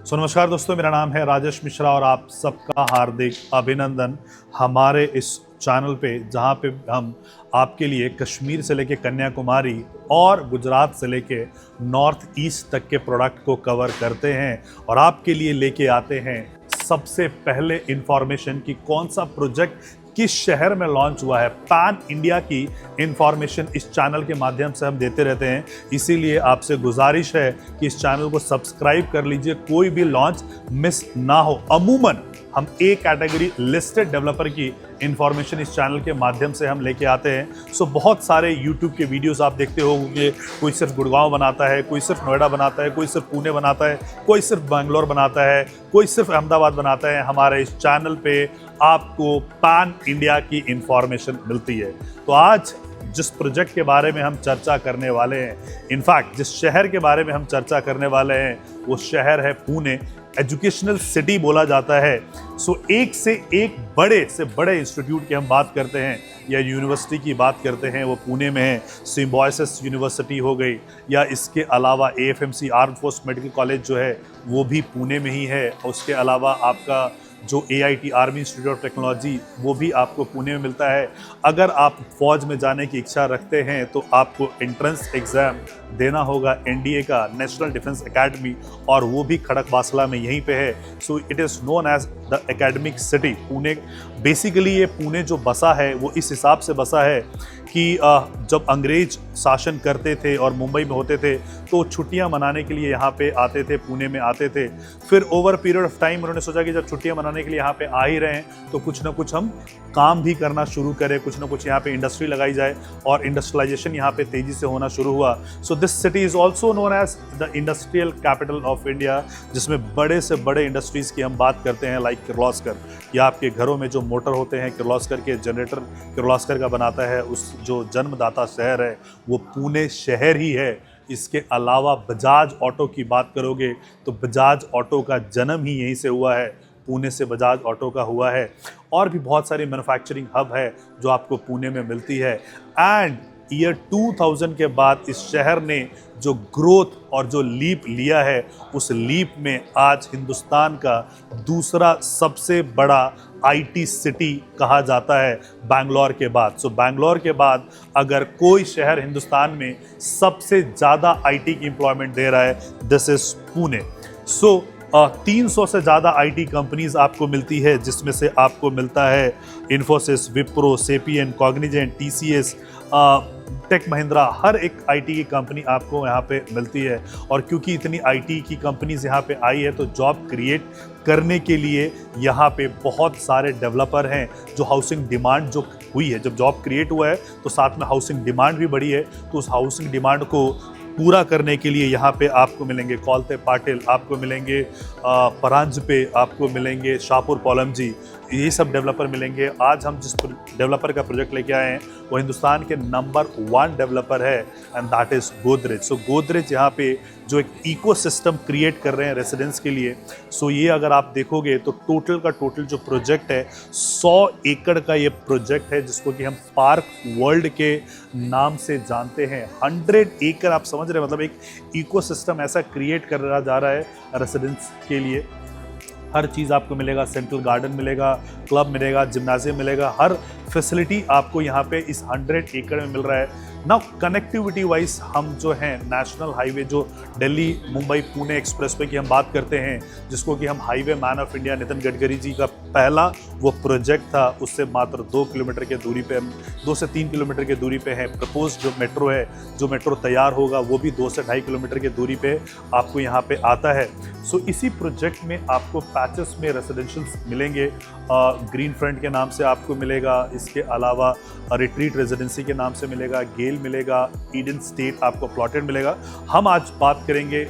नमस्कार दोस्तों, मेरा नाम है राजेश मिश्रा और आप सबका हार्दिक अभिनंदन हमारे इस चैनल पे, जहाँ पे हम आपके लिए कश्मीर से लेके कन्याकुमारी और गुजरात से लेके नॉर्थ ईस्ट तक के प्रोडक्ट को कवर करते हैं और आपके लिए लेके आते हैं सबसे पहले इंफॉर्मेशन कि कौन सा प्रोजेक्ट किस शहर में लॉन्च हुआ है। पैन इंडिया की इंफॉर्मेशन इस चैनल के माध्यम से हम देते रहते हैं, इसीलिए आपसे गुजारिश है कि इस चैनल को सब्सक्राइब कर लीजिए, कोई भी लॉन्च मिस ना हो। अमूमन हम ए कैटेगरी लिस्टेड डेवलपर की इंफॉर्मेशन इस चैनल के माध्यम से हम लेके आते हैं। सो बहुत सारे यूट्यूब के वीडियोस आप देखते होंगे, कोई सिर्फ गुड़गांव बनाता है, कोई सिर्फ नोएडा बनाता है, कोई सिर्फ पुणे बनाता है, कोई सिर्फ बैंगलोर बनाता है, कोई सिर्फ अहमदाबाद बनाता है। हमारे इस चैनल पे आपको पैन इंडिया की इंफॉर्मेशन मिलती है। तो आज जिस प्रोजेक्ट के बारे में हम चर्चा करने वाले हैं, इनफैक्ट जिस शहर के बारे में हम चर्चा करने वाले हैं, वो शहर है पुणे। एजुकेशनल सिटी बोला जाता है। सो एक से एक बड़े से बड़े इंस्टीट्यूट की हम बात करते हैं या यूनिवर्सिटी की बात करते हैं, वो पुणे में है। सिम्बायोसिस यूनिवर्सिटी हो गई, या इसके अलावा AFMC arm force medical college जो है वो भी पुणे में ही है। उसके अलावा आपका जो AIT army institute of technology वो भी आपको पुणे में मिलता है। अगर आप फौज में जाने की इच्छा रखते हैं तो आपको एंट्रेंस एग्ज़ाम देना होगा NDA का, नेशनल डिफेंस एकेडमी, और वो भी खड़कवासला में यहीं पे है। So it is known as the academic city Pune. Basically ये पुणे जो बसा है वो इस हिसाब से बसा है कि जब अंग्रेज शासन करते थे और मुंबई में होते थे तो छुट्टियां मनाने के लिए यहाँ पे आते थे, पुणे में आते थे। फिर ओवर पीरियड ऑफ टाइम उन्होंने सोचा कि जब छुट्टियां मनाने के लिए यहाँ पे आ ही रहे हैं तो कुछ ना कुछ हम काम भी करना शुरू करें, कुछ ना कुछ यहाँ पे इंडस्ट्री लगाई जाए, और इंडस्ट्रियलाइजेशन यहाँ पे तेजी से होना शुरू हुआ। So this city is also known as the industrial capital of India, जिसमें बड़े से बड़े इंडस्ट्रीज़ की हम बात करते हैं, लाइक किर्लोस्कर, या आपके घरों में जो मोटर होते हैं किर्लोस्कर के, जनरेटर किर्लोस्कर का बनाता है। उस जो जन्मदाता शहर है वो पुणे शहर ही है। इसके अलावा बजाज ऑटो की बात करोगे तो बजाज ऑटो का जन्म ही यहीं से हुआ है, पुणे से बजाज ऑटो का हुआ है। और भी बहुत सारी मैन्युफैक्चरिंग हब है जो आपको पुणे में मिलती है। एंड ईयर 2000 के बाद इस शहर ने जो ग्रोथ और जो लीप लिया है, उस लीप में आज हिंदुस्तान का दूसरा सबसे बड़ा IT सिटी कहा जाता है बैंगलोर के बाद। सो बैंगलोर के बाद अगर कोई शहर हिंदुस्तान में सबसे ज़्यादा IT की एम्प्लॉयमेंट दे रहा है, दिस इज़ पुणे। सो 300 से ज़्यादा IT कंपनीज आपको मिलती है, जिसमें से आपको मिलता है Infosys, Wipro, Sapient, Cognizant, TCS, Tech Mahindra. हर एक IT की कंपनी आपको यहाँ पे मिलती है। और क्योंकि इतनी IT की कंपनीज यहाँ पे आई है तो जॉब क्रिएट करने के लिए यहाँ पे बहुत सारे डेवलपर हैं। जो हाउसिंग डिमांड जो हुई है, जब जॉब क्रिएट हुआ है तो साथ में हाउसिंग डिमांड भी बढ़ी है, तो उस हाउसिंग डिमांड को पूरा करने के लिए यहाँ पे आपको मिलेंगे कौलते पाटिल, आपको मिलेंगे परांजपे, आपको मिलेंगे शाहपुर पॉलम जी, ये सब डेवलपर मिलेंगे। आज हम जिस डेवलपर का प्रोजेक्ट लेके आए हैं वो हिंदुस्तान के नंबर 1 डेवलपर है, एंड दैट इज़ गोदरेज। सो गोदरेज यहाँ पे जो एक इकोसिस्टम क्रिएट कर रहे हैं रेसिडेंट्स के लिए। सो ये अगर आप देखोगे तो टोटल का टोटल जो प्रोजेक्ट है 100 एकड़ का ये प्रोजेक्ट है, जिसको कि हम पार्क वर्ल्ड के नाम से जानते हैं। 100 एकड़, आप समझ रहे हैं, मतलब एक इकोसिस्टम ऐसा क्रिएट कर रहा जा रहा है रेसिडेंट्स के लिए। हर चीज़ आपको मिलेगा, सेंट्रल गार्डन मिलेगा, क्लब मिलेगा, जिम्नाजियम मिलेगा, हर फैसिलिटी आपको यहाँ पे इस 100 एकड़ में मिल रहा है। ना कनेक्टिविटी वाइज हम जो हैं नेशनल हाईवे, जो दिल्ली मुंबई पुणे एक्सप्रेसवे की हम बात करते हैं, जिसको कि हम highway man of India Nitin Gadkari ji का पहला वो प्रोजेक्ट था, उससे मात्र 2 किलोमीटर के दूरी पे, हम 2 से 3 किलोमीटर की दूरी पे हैं। प्रपोज जो मेट्रो है, जो मेट्रो तैयार होगा वो भी 2 से 2.5 किलोमीटर की दूरी पे आपको यहाँ पे आता है। सो इसी प्रोजेक्ट में आपको पैचेस में रेसिडेंशियल्स मिलेंगे, ग्रीन फ्रंट के नाम से आपको मिलेगा, इसके अलावा रिट्रीट रेजिडेंसी के नाम से मिलेगा, गेल मिलेगा, ईडन स्टेट आपको प्लॉटेड मिलेगा। हम आज बात करेंगे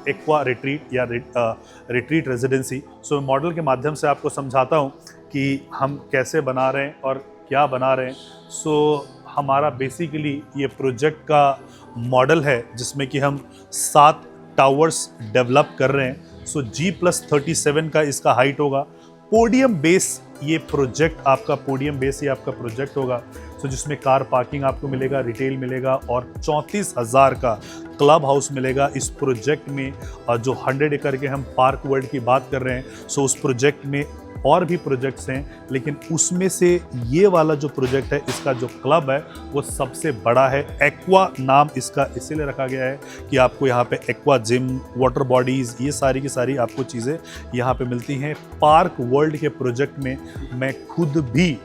एक्वा रिट्रीट या रिट्रीट रेजिडेंसी। सो मॉडल के माध्यम से आपको समझाता हूँ कि हम कैसे बना रहे हैं और क्या बना रहे हैं। सो हमारा बेसिकली ये प्रोजेक्ट का मॉडल है, जिसमें कि हम 7 टावर्स डेवलप कर रहे हैं। सो G+37 का इसका हाइट होगा। पोडियम बेस ये प्रोजेक्ट आपका, पोडियम बेस ये आपका प्रोजेक्ट होगा। सो जिसमें कार पार्किंग आपको मिलेगा, रिटेल मिलेगा और 34,000 का क्लब हाउस मिलेगा इस प्रोजेक्ट में। जो 100 एकड़ के हम पार्क वर्ल्ड की बात कर रहे हैं, सो उस प्रोजेक्ट में और भी प्रोजेक्ट्स हैं, लेकिन उसमें से ये वाला जो प्रोजेक्ट है, इसका जो क्लब है वो सबसे बड़ा है। एक्वा नाम इसका इसीलिए रखा गया है कि आपको यहाँ पे एक्वा जिम, वाटर बॉडीज़, ये सारी की सारी आपको चीज़ें यहाँ पे मिलती हैं। पार्क वर्ल्ड के प्रोजेक्ट में मैं खुद भी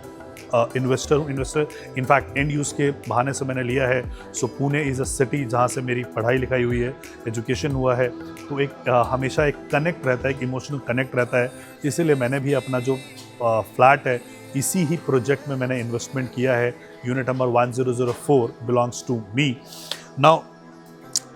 इन्वेस्टर हूँ। इनफैक्ट एंड यूज़ के बहाने से मैंने लिया है। सो पुणे इज़ अ सिटी जहाँ से मेरी पढ़ाई लिखाई हुई है, एजुकेशन हुआ है, तो एक हमेशा एक कनेक्ट रहता है, एक इमोशनल कनेक्ट रहता है। इसीलिए मैंने भी अपना जो फ्लैट है इसी ही प्रोजेक्ट में मैंने इन्वेस्टमेंट किया है। Unit number 1004 belongs to me. Now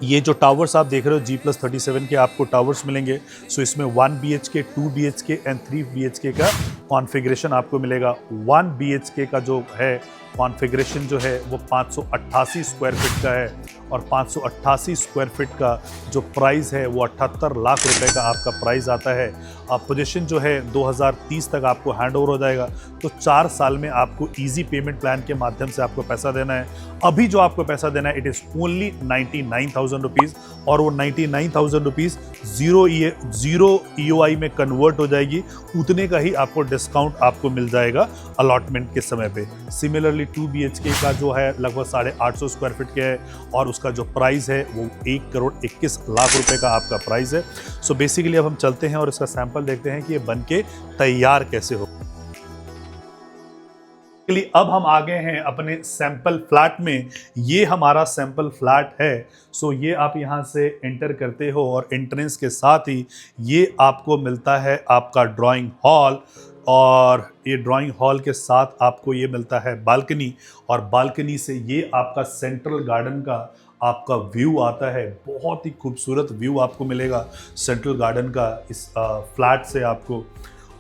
ये जो टावर्स आप देख रहे हो G+37 के आपको टावर्स मिलेंगे। सो इसमें 1 BHK, 2 BHK एंड 3 BHK का कॉन्फ़िगरेशन आपको मिलेगा। 1 BHK का जो है कॉन्फ़िगरेशन जो है वो 588 स्क्वायर फीट का है और 588 स्क्वायर फीट का जो प्राइस है वो 78 लाख रुपए का आपका प्राइस आता है। पोजीशन जो है 2030 तक आपको हैंड ओवर हो जाएगा। तो 4 साल में आपको इजी पेमेंट प्लान के माध्यम से आपको पैसा देना है। अभी जो आपको पैसा देना है इट इज़ ओनली 99,000 रुपीज़ और वो 99,000 रुपीज़ जीरो EOI में कन्वर्ट हो जाएगी। उतने का ही आपको डिस्काउंट आपको मिल जाएगा अलॉटमेंट के समय पे। सिमिलरली 2 BHK का जो है लगभग 850 स्क्वायर फीट के है और उसका जो प्राइस है वो 1,21,00,000 रुपए का आपका प्राइस है। सो बेसिकली अब हम चलते हैं और इसका सैंपल देखते हैं कि ये बन के तैयार कैसे हो। अब हम आ गए हैं अपने सैंपल फ्लैट में। ये हमारा सैंपल फ्लैट है। सो ये आप यहाँ से एंटर करते हो और एंट्रेंस के साथ ही ये आपको मिलता है आपका ड्राइंग हॉल और ये ड्राइंग हॉल के साथ आपको ये मिलता है बालकनी और बालकनी से ये आपका सेंट्रल गार्डन का आपका व्यू आता है। बहुत ही खूबसूरत व्यू आपको मिलेगा सेंट्रल गार्डन का इस फ्लैट से आपको।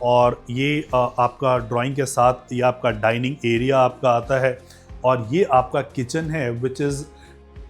और ये आपका ड्राइंग के साथ ये आपका डाइनिंग एरिया आपका आता है और ये आपका किचन है which is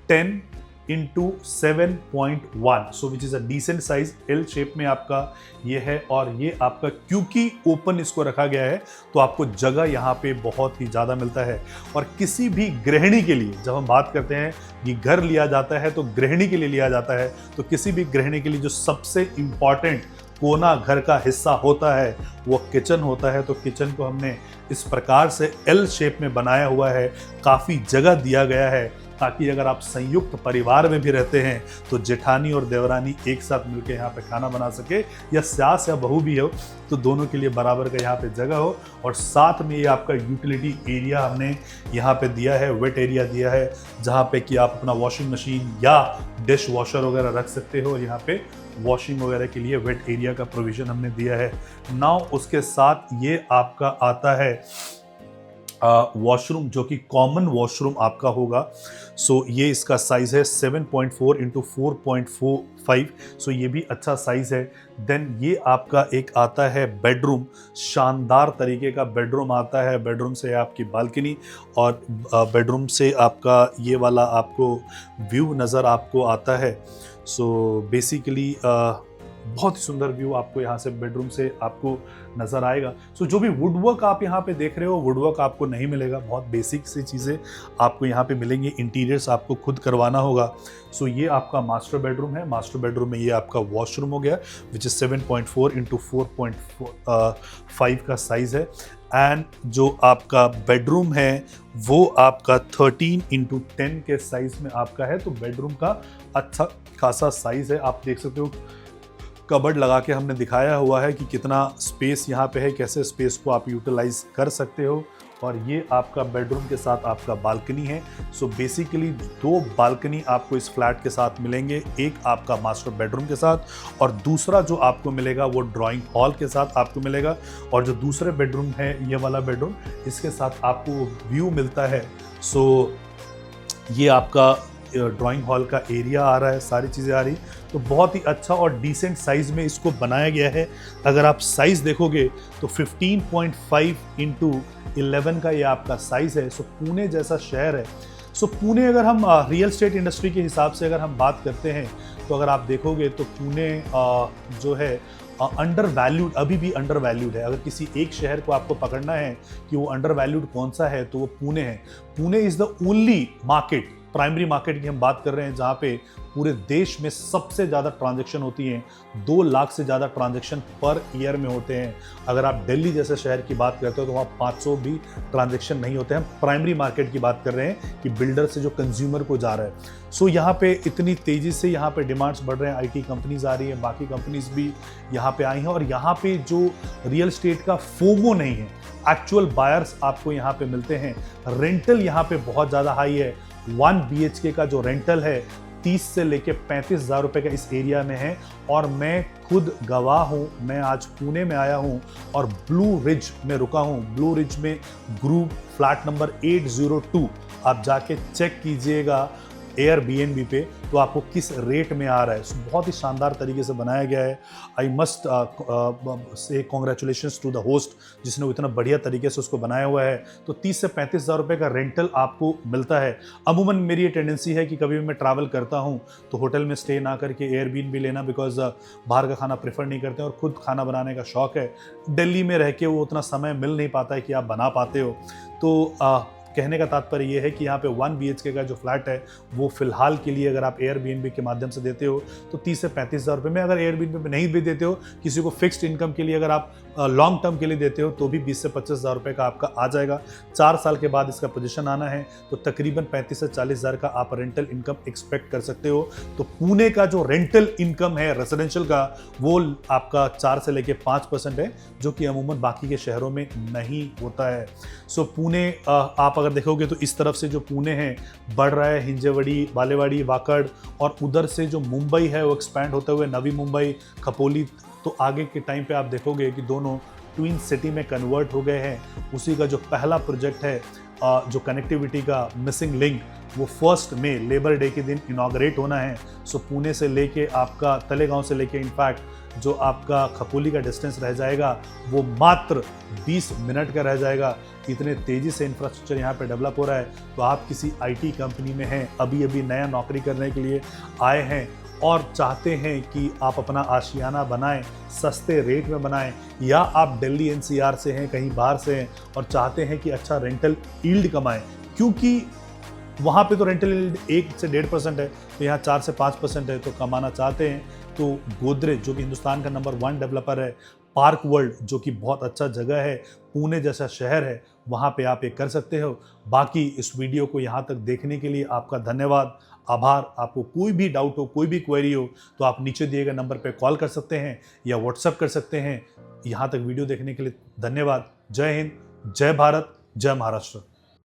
10x7.1 so which is a decent size L shape में आपका ये है। और ये आपका क्योंकि ओपन इसको रखा गया है तो आपको जगह यहाँ पे बहुत ही ज़्यादा मिलता है। और किसी भी गृहिणी के लिए जब हम बात करते हैं कि घर लिया जाता है तो गृहिणी के लिए लिया जाता है, तो किसी भी गृहिणी के लिए जो सबसे इम्पॉर्टेंट कोना घर का हिस्सा होता है वो किचन होता है। तो किचन को हमने इस प्रकार से L शेप में बनाया हुआ है। काफ़ी जगह दिया गया है ताकि अगर आप संयुक्त परिवार में भी रहते हैं तो जेठानी और देवरानी एक साथ मिलकर यहाँ पे खाना बना सके, या सास या बहू भी हो तो दोनों के लिए बराबर का यहाँ पे जगह हो। और साथ में ये आपका यूटिलिटी एरिया हमने यहाँ पे दिया है, वेट एरिया दिया है, जहाँ पे कि आप अपना वॉशिंग मशीन या डिश वॉशर वगैरह रख सकते हो। यहाँ पे वॉशिंग वगैरह के लिए वेट एरिया का प्रोविज़न हमने दिया है। नाउ उसके साथ ये आपका आता है वॉशरूम जो कि कॉमन वॉशरूम आपका होगा। सो ये इसका साइज़ है 7.4 × 4.45। सो ये भी अच्छा साइज़ है। देन ये आपका एक आता है बेडरूम, शानदार तरीके का बेडरूम आता है। बेडरूम से आपकी बालकनी और बेडरूम से आपका ये वाला आपको व्यू नज़र आपको आता है। सो बेसिकली बहुत ही सुंदर व्यू आपको यहाँ से बेडरूम से आपको नज़र आएगा। सो जो भी वुडवर्क आप यहाँ पे देख रहे हो, वुडवर्क आपको नहीं मिलेगा। बहुत बेसिक सी चीज़ें आपको यहाँ पे मिलेंगी। इंटीरियर्स आपको खुद करवाना होगा। सो ये आपका मास्टर बेडरूम है। मास्टर बेडरूम में ये आपका वॉशरूम हो गया विच इज़ 7.4 × 4.5 का साइज़ है। एंड जो आपका बेडरूम है वो आपका 13 × 10 के साइज़ में आपका है। तो बेडरूम का अच्छा खासा साइज़ है। आप देख सकते हो कबर्ड लगा के हमने दिखाया हुआ है कि कितना स्पेस यहाँ पे है, कैसे स्पेस को आप यूटिलाइज कर सकते हो। और ये आपका बेडरूम के साथ आपका बालकनी है। सो बेसिकली 2 बालकनी आपको इस फ्लैट के साथ मिलेंगे, एक आपका मास्टर बेडरूम के साथ और दूसरा जो आपको मिलेगा वो ड्राइंग हॉल के साथ आपको मिलेगा। और जो दूसरे बेडरूम है ये वाला बेडरूम, इसके साथ आपको व्यू मिलता है। सो ये आपका ड्राइंग हॉल का एरिया आ रहा है, सारी चीज़ें आ रही, तो बहुत ही अच्छा और डिसेंट साइज़ में इसको बनाया गया है। अगर आप साइज़ देखोगे तो 15.5 × 11 का ये आपका साइज़ है। सो पुणे जैसा शहर है। सो पुणे अगर हम रियल एस्टेट इंडस्ट्री के हिसाब से अगर हम बात करते हैं तो अगर आप देखोगे तो पुणे जो है अंडर वैल्यूड, अभी भी अंडर वैल्यूड है। अगर किसी एक शहर को आपको पकड़ना है कि वो अंडर वैल्यूड कौन सा है तो वो पुणे है। Pune is the only market, primary market की हम बात कर रहे हैं, जहां पे पूरे देश में सबसे ज़्यादा ट्रांजैक्शन होती हैं। 2 लाख से ज़्यादा ट्रांजैक्शन पर ईयर में होते हैं। अगर आप दिल्ली जैसे शहर की बात करते हो तो वहाँ 500 भी ट्रांजैक्शन नहीं होते हैं। हम प्राइमरी मार्केट की बात कर रहे हैं कि बिल्डर से जो कंज्यूमर को जा रहा है। सो यहाँ पे इतनी तेज़ी से यहाँ पे डिमांड्स बढ़ रहे हैं, IT कंपनीज आ रही हैं, बाकी कंपनीज भी यहाँ पे आई हैं, और यहाँ पे जो रियल स्टेट का फोमो नहीं है, एक्चुअल बायर्स आपको यहाँ पे मिलते हैं। रेंटल यहाँ पे बहुत ज़्यादा हाई है। 1 BHK का जो रेंटल है 30 से लेके 35,000 रुपए का इस एरिया में है। और मैं खुद गवाह हूँ, मैं आज पुणे में आया हूँ और ब्लू रिज में रुका हूँ। ब्लू रिज में ग्रुप फ्लैट नंबर 802 आप जाके चेक कीजिएगा Airbnb पे, तो आपको किस रेट में आ रहा है। बहुत ही शानदार तरीके से बनाया गया है। I must say congratulations to the host जिसने वो इतना बढ़िया तरीके से उसको बनाया हुआ है। तो 30 से 35,000 रुपये का रेंटल आपको मिलता है। अमूमन मेरी ये टेंडेंसी है कि कभी भी मैं ट्रैवल करता हूँ तो होटल में स्टे ना करके Airbnb लेना, बिकॉज बाहर का खाना प्रेफर नहीं करते हैं और खुद खाना बनाने का शौक है। दिल्ली में रह के वो उतना समय मिल नहीं पाता है कि आप बना पाते हो। तो कहने का तात्पर्य ये है कि यहाँ पे 1 BHK का जो फ्लैट है वो फिलहाल के लिए अगर आप Airbnb के माध्यम से देते हो तो 30 से 35,000 रुपये में, अगर Airbnb में नहीं भी देते हो, किसी को फिक्स्ड इनकम के लिए अगर आप लॉन्ग टर्म के लिए देते हो तो भी 20 से 25,000 रुपये का आपका आ जाएगा। 4 साल के बाद इसका पोजीशन आना है तो तकरीबन 35 से 40,000 का आप रेंटल इनकम एक्सपेक्ट कर सकते हो। तो पुणे का जो रेंटल इनकम है रेजिडेंशियल का वो आपका 4 से लेके 5% है, जो कि अमूमन बाकी के शहरों में नहीं होता है। सो पुणे आप अगर देखोगे तो इस तरफ से जो पुणे है बढ़ रहा है, हिंजेवड़ी, बालेवाड़ी, वाकड़, और उधर से जो मुंबई है वो एक्सपैंड होते हुए नवी मुंबई, खपोली। तो आगे के टाइम पे आप देखोगे कि दोनों ट्विन सिटी में कन्वर्ट हो गए हैं। उसी का जो पहला प्रोजेक्ट है जो कनेक्टिविटी का मिसिंग लिंक, वो 1 मई लेबर डे के दिन इनॉग्रेट होना है। सो पुणे से लेके आपका तलेगांव से लेके इनफैक्ट जो आपका खपोली का डिस्टेंस रह जाएगा वो मात्र 20 मिनट का रह जाएगा। इतने तेज़ी से इंफ्रास्ट्रक्चर यहाँ पे डेवलप हो रहा है। तो आप किसी IT कंपनी में हैं, अभी अभी नया नौकरी करने के लिए आए हैं और चाहते हैं कि आप अपना आशियाना बनाएं, सस्ते रेट में बनाएं, या आप दिल्ली NCR से हैं, कहीं बाहर से हैं और चाहते हैं कि अच्छा रेंटल यील्ड कमाएं, क्योंकि वहाँ पे तो रेंटल यील्ड 1 से 1.5% है, तो यहाँ 4 से 5% है। तो कमाना चाहते हैं तो गोदरेज जो कि हिंदुस्तान का नंबर 1 डेवलपर है, पार्क वर्ल्ड जो कि बहुत अच्छा जगह है, पुणे जैसा शहर है, वहाँ पे आप ये कर सकते हो। बाकी इस वीडियो को यहाँ तक देखने के लिए आपका धन्यवाद, आभार। आपको कोई भी डाउट हो, कोई भी क्वेरी हो तो आप नीचे दिए गए नंबर पे कॉल कर सकते हैं या व्हाट्सएप कर सकते हैं। यहाँ तक वीडियो देखने के लिए धन्यवाद। जय हिंद, जय भारत, जय महाराष्ट्र।